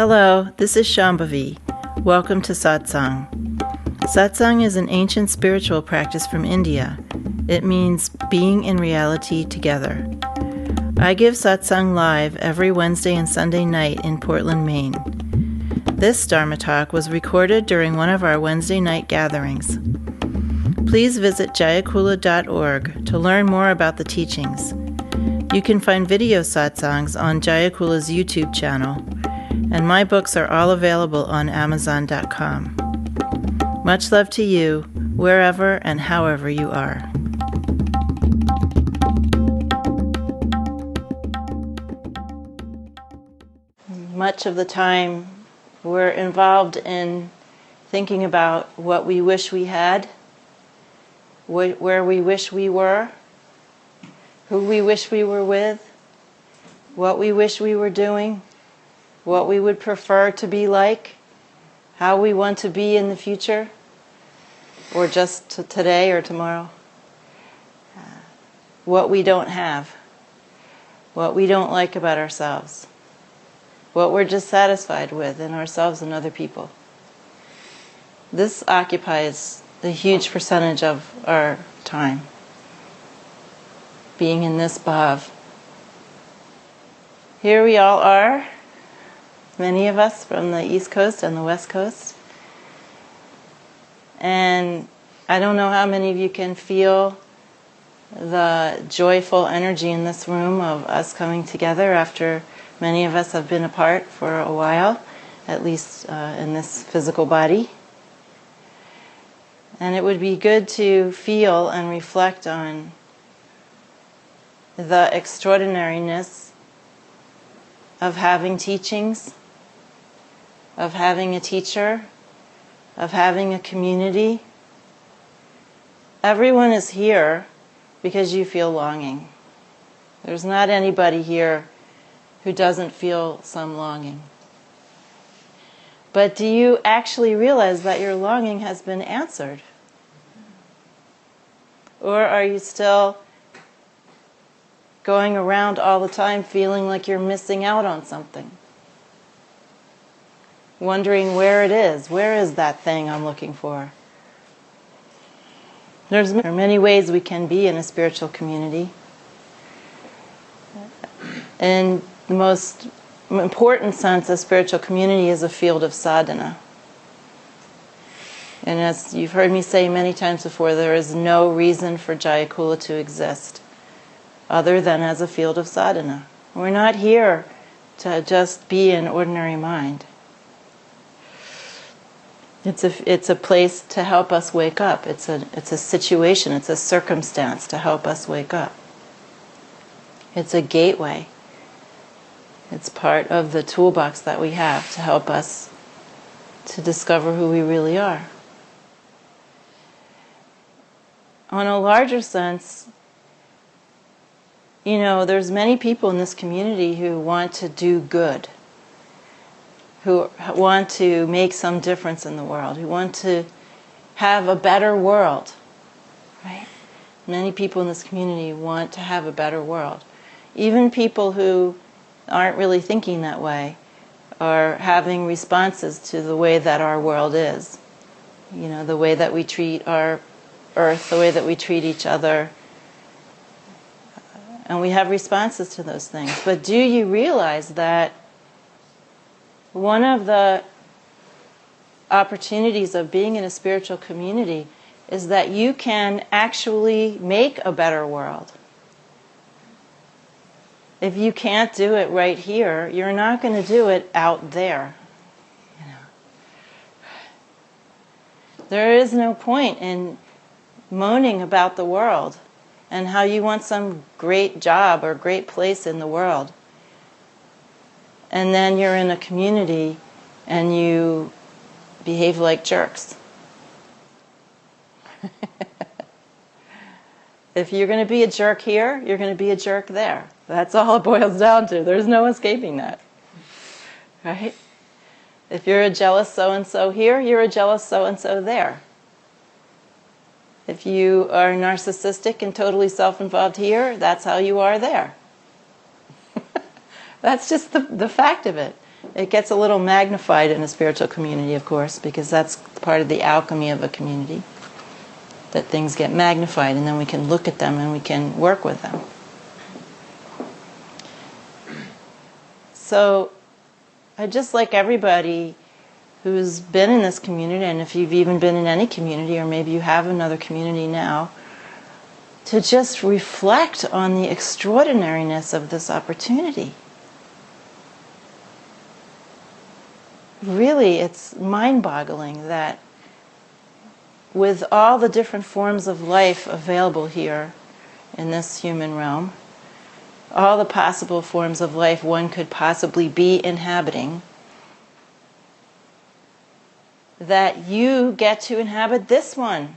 Hello, this is Shambhavi. Welcome to Satsang. Satsang is an ancient spiritual practice from India. It means being in reality together. I give Satsang live every Wednesday and Sunday night in Portland, Maine. This Dharma talk was recorded during one of our Wednesday night gatherings. Please visit jayakula.org to learn more about the teachings. You can find video satsangs on Jayakula's YouTube channel, and my books are all available on Amazon.com. Much love to you, wherever and however you are. Much of the time, we're involved in thinking about what we wish we had, where we wish we were, who we wish we were with, what we wish we were doing, what we would prefer to be like, how we want to be in the future, or just today or tomorrow. What we don't have, what we don't like about ourselves, what we're dissatisfied with in ourselves and other people. This occupies a huge percentage of our time, being in this bhav. Here we all are, many of us from the East Coast and the West Coast. And I don't know how many of you can feel the joyful energy in this room of us coming together after many of us have been apart for a while, at least in this physical body. And it would be good to feel and reflect on the extraordinariness of having teachings, of having a teacher, of having a community. Everyone is here because you feel longing. There's not anybody here who doesn't feel some longing. But do you actually realize that your longing has been answered? Or are you still going around all the time feeling like you're missing out on something? Wondering where it is. Where is that thing I'm looking for? There are many ways we can be in a spiritual community. In the most important sense, a spiritual community is a field of sadhana. And as you've heard me say many times before, there is no reason for Jayakula to exist other than as a field of sadhana. We're not here to just be an ordinary mind. It's a place to help us wake up. It's a situation, it's a circumstance to help us wake up. It's a gateway. It's part of the toolbox that we have to help us to discover who we really are. On a larger sense, there's many people in this community who want to do good, who want to make some difference in the world, who want to have a better world, right? Many people in this community want to have a better world. Even people who aren't really thinking that way are having responses to the way that our world is. The way that we treat our earth, the way that we treat each other. And we have responses to those things. But do you realize that one of the opportunities of being in a spiritual community is that you can actually make a better world? If you can't do it right here, you're not going to do it out there. There is no point in moaning about the world and how you want some great job or great place in the world. And then you're in a community and you behave like jerks. If you're going to be a jerk here, you're going to be a jerk there. That's all it boils down to. There's no escaping that. Right? If you're a jealous so-and-so here, you're a jealous so-and-so there. If you are narcissistic and totally self-involved here, that's how you are there. That's just the fact of it. It gets a little magnified in a spiritual community, of course, because that's part of the alchemy of a community, that things get magnified and then we can look at them and we can work with them. So I'd just like everybody who's been in this community, and if you've even been in any community, or maybe you have another community now, to just reflect on the extraordinariness of this opportunity. Really, it's mind-boggling that with all the different forms of life available here in this human realm, all the possible forms of life one could possibly be inhabiting, that you get to inhabit this one.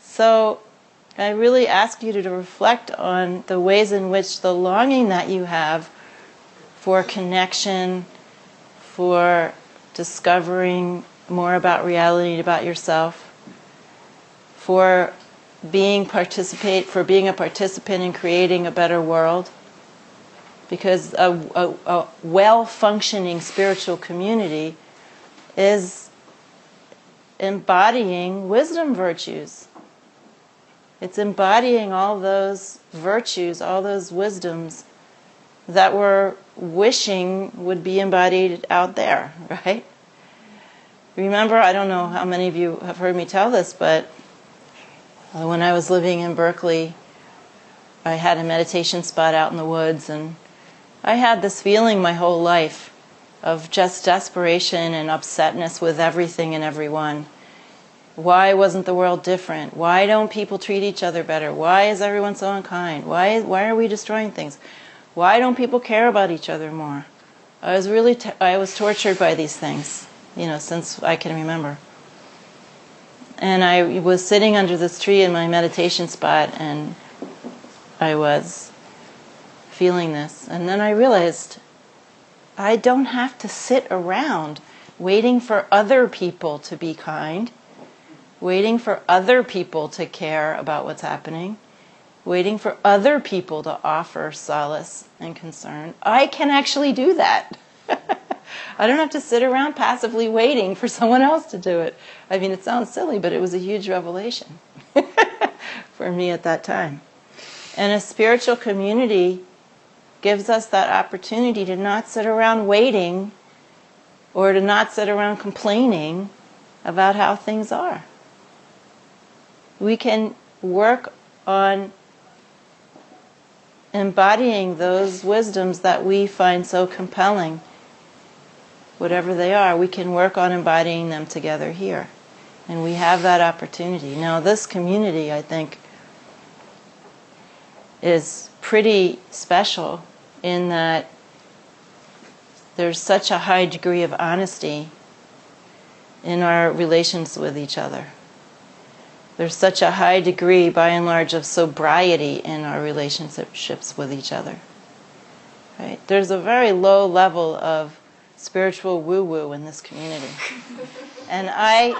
So I really ask you to reflect on the ways in which the longing that you have for connection, for discovering more about reality, about yourself, for being a participant in creating a better world. Because a well-functioning spiritual community is embodying wisdom virtues. It's embodying all those virtues, all those wisdoms that we're wishing would be embodied out there, right? Remember, I don't know how many of you have heard me tell this, but when I was living in Berkeley, I had a meditation spot out in the woods, and I had this feeling my whole life of just desperation and upsetness with everything and everyone. Why wasn't the world different? Why don't people treat each other better? Why is everyone so unkind? Why are we destroying things? Why don't people care about each other more? I was tortured by these things, since I can remember. And I was sitting under this tree in my meditation spot, and I was feeling this. And then I realized I don't have to sit around waiting for other people to be kind, waiting for other people to care about what's happening, waiting for other people to offer solace and concern. I can actually do that. I don't have to sit around passively waiting for someone else to do it. I mean, it sounds silly, but it was a huge revelation for me at that time. And a spiritual community gives us that opportunity to not sit around waiting or to not sit around complaining about how things are. We can work on embodying those wisdoms that we find so compelling. Whatever they are, we can work on embodying them together here. And we have that opportunity. Now, this community, I think, is pretty special in that there's such a high degree of honesty in our relations with each other. There's such a high degree, by and large, of sobriety in our relationships with each other. Right? There's a very low level of spiritual woo-woo in this community. And I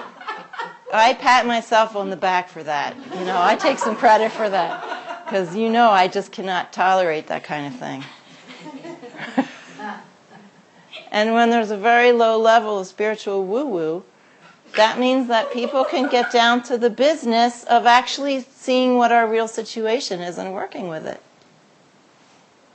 pat myself on the back for that. I take some credit for that. Because I just cannot tolerate that kind of thing. And when there's a very low level of spiritual woo-woo, that means that people can get down to the business of actually seeing what our real situation is and working with it.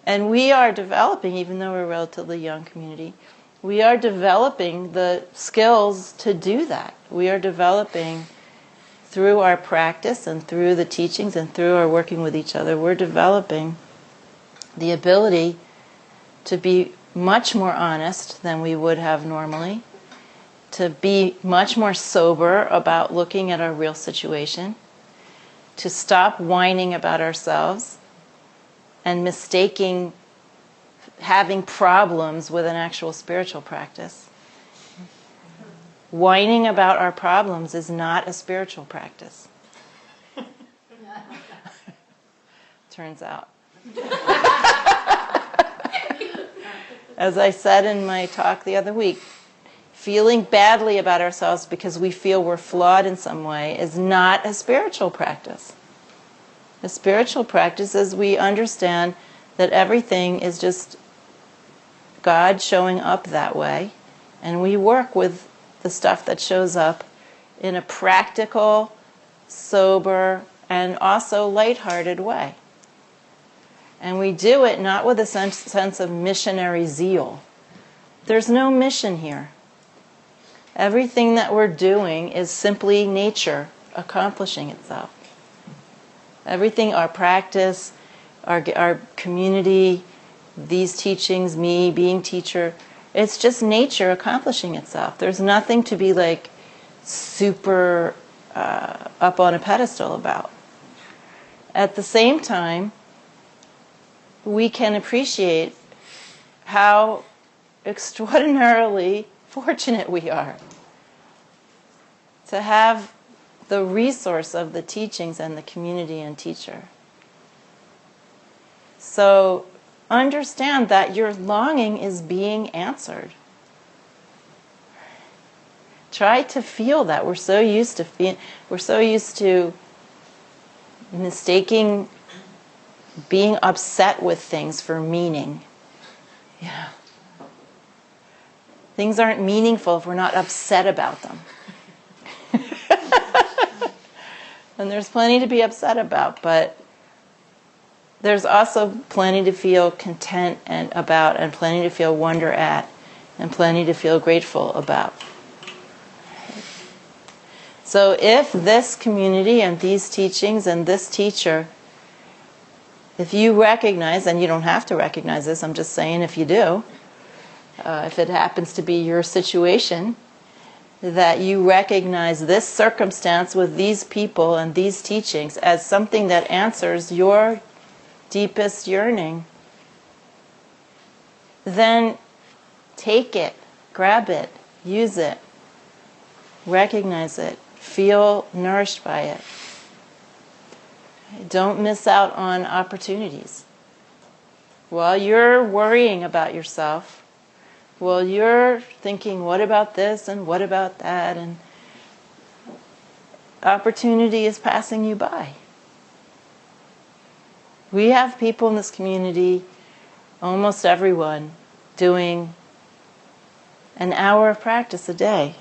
And we are developing, even though we're a relatively young community, we are developing the skills to do that. We are developing through our practice and through the teachings and through our working with each other, we're developing the ability to be much more honest than we would have normally, to be much more sober about looking at our real situation, to stop whining about ourselves and mistaking having problems with an actual spiritual practice. Whining about our problems is not a spiritual practice. Turns out. As I said in my talk the other week, feeling badly about ourselves because we feel we're flawed in some way is not a spiritual practice. A spiritual practice is we understand that everything is just God showing up that way, and we work with the stuff that shows up in a practical, sober, and also lighthearted way. And we do it not with a sense of missionary zeal. There's no mission here. Everything that we're doing is simply nature accomplishing itself. Everything, our practice, our community, these teachings, me being teacher, it's just nature accomplishing itself. There's nothing to be like super up on a pedestal about. At the same time, we can appreciate how extraordinarily fortunate we are to have the resource of the teachings and the community and teacher. So understand that your longing is being answered. Try to feel that. We're so used to mistaking being upset with things for meaning. Yeah. Things aren't meaningful if we're not upset about them. And there's plenty to be upset about, but there's also plenty to feel content about, and plenty to feel wonder at, and plenty to feel grateful about. So if this community and these teachings and this teacher, if you recognize, and you don't have to recognize this, I'm just saying if you do, if it happens to be your situation, that you recognize this circumstance with these people and these teachings as something that answers your deepest yearning, then take it, grab it, use it, recognize it, feel nourished by it. Don't miss out on opportunities. While you're worrying about yourself, while you're thinking, what about this and what about that, and opportunity is passing you by. We have people in this community, almost everyone, doing an hour of practice a day,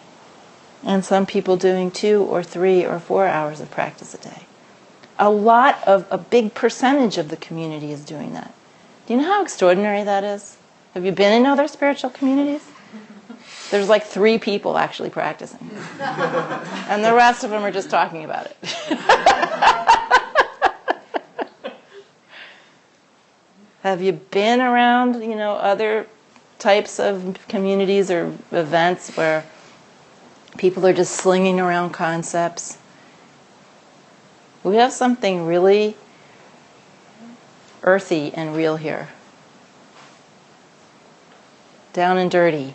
and some people doing 2 or 3 or 4 hours of practice a day. A big percentage of the community is doing that. Do you know how extraordinary that is? Have you been in other spiritual communities? There's like 3 people actually practicing. And the rest of them are just talking about it. Have you been around, other types of communities or events where people are just slinging around concepts? We have something really earthy and real here. Down and dirty.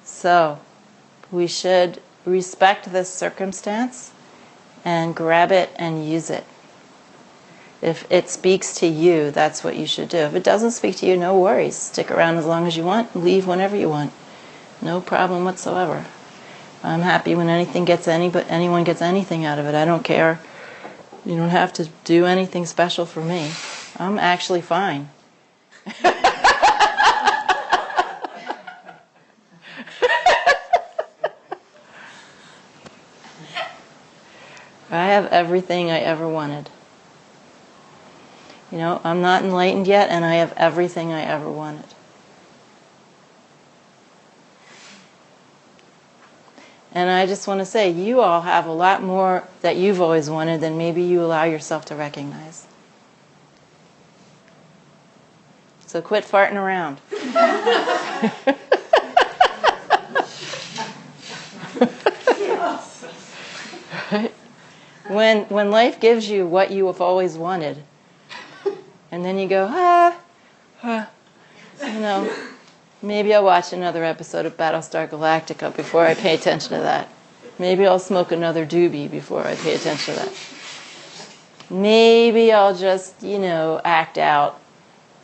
So, we should respect this circumstance and grab it and use it. If it speaks to you, that's what you should do. If it doesn't speak to you, no worries. Stick around as long as you want, leave whenever you want. No problem whatsoever. I'm happy when anyone gets anything out of it. I don't care. You don't have to do anything special for me. I'm actually fine. I have everything I ever wanted. I'm not enlightened yet, and I have everything I ever wanted. And I just want to say, you all have a lot more that you've always wanted than maybe you allow yourself to recognize. So quit farting around. Right? When life gives you what you have always wanted, and then you go, maybe I'll watch another episode of Battlestar Galactica before I pay attention to that. Maybe I'll smoke another doobie before I pay attention to that. Maybe I'll just, act out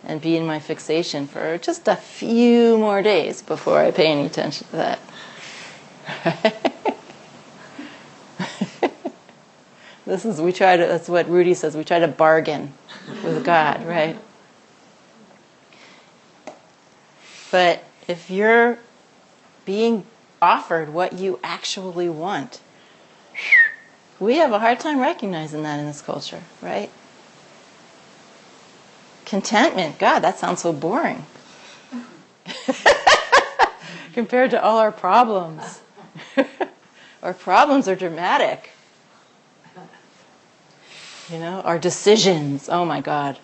and be in my fixation for just a few more days before I pay any attention to that. That's what Rudy says, we try to bargain with God, right? But if you're being offered what you actually want, we have a hard time recognizing that in this culture, right? Contentment, God, that sounds so boring. Compared to all our problems. Our problems are dramatic. Our decisions, oh my God.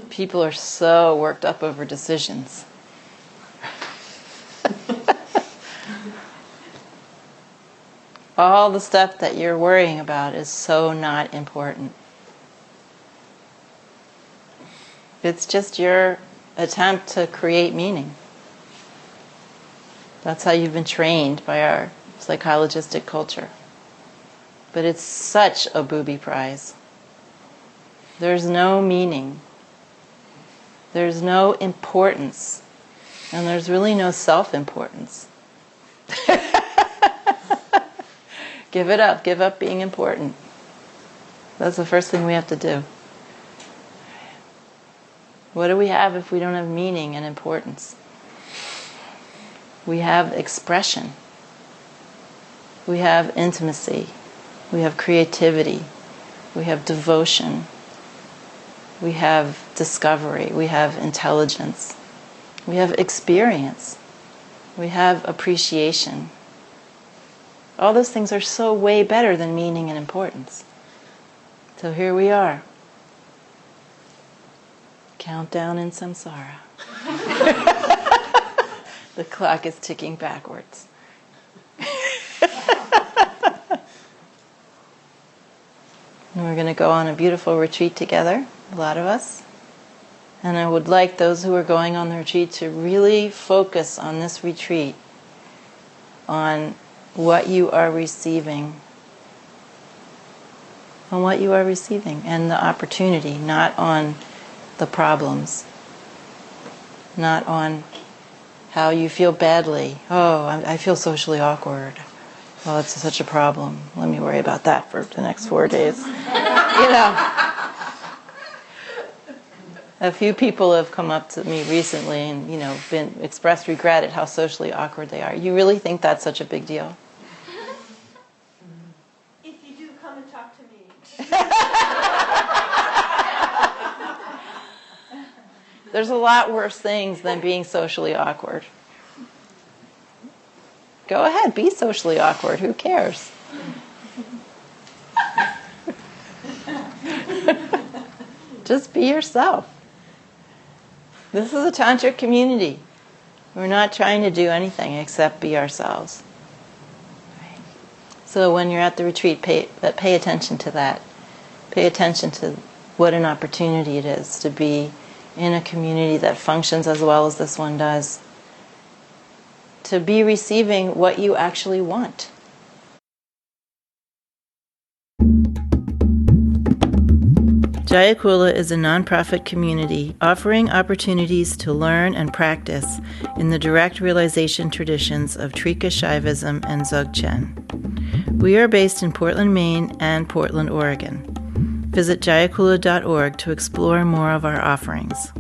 People are so worked up over decisions. All the stuff that you're worrying about is so not important. It's just your attempt to create meaning. That's how you've been trained by our psychologistic culture. But it's such a booby prize. There's no meaning. There's no importance. And there's really no self-importance. Give it up. Give up being important. That's the first thing we have to do. What do we have if we don't have meaning and importance? We have expression. We have intimacy. We have creativity. We have devotion. We have discovery. We have intelligence. We have experience. We have appreciation. All those things are so way better than meaning and importance. So here we are. Countdown in samsara. The clock is ticking backwards. And we're going to go on a beautiful retreat together, a lot of us. And I would like those who are going on the retreat to really focus on this retreat, on what you are receiving. On what you are receiving and the opportunity, not on the problems, not on how you feel badly. Oh, I feel socially awkward. Oh, it's such a problem. Let me worry about that for the next 4 days. A few people have come up to me recently and, expressed regret at how socially awkward they are. You really think that's such a big deal? If you do, come and talk to me. There's a lot worse things than being socially awkward. Go ahead, be socially awkward. Who cares? Just be yourself. This is a tantric community. We're not trying to do anything except be ourselves. So when you're at the retreat, pay attention to that. Pay attention to what an opportunity it is to be in a community that functions as well as this one does. To be receiving what you actually want. Jayakula is a nonprofit community offering opportunities to learn and practice in the direct realization traditions of Trika Shaivism and Dzogchen. We are based in Portland, Maine and Portland, Oregon. Visit jayakula.org to explore more of our offerings.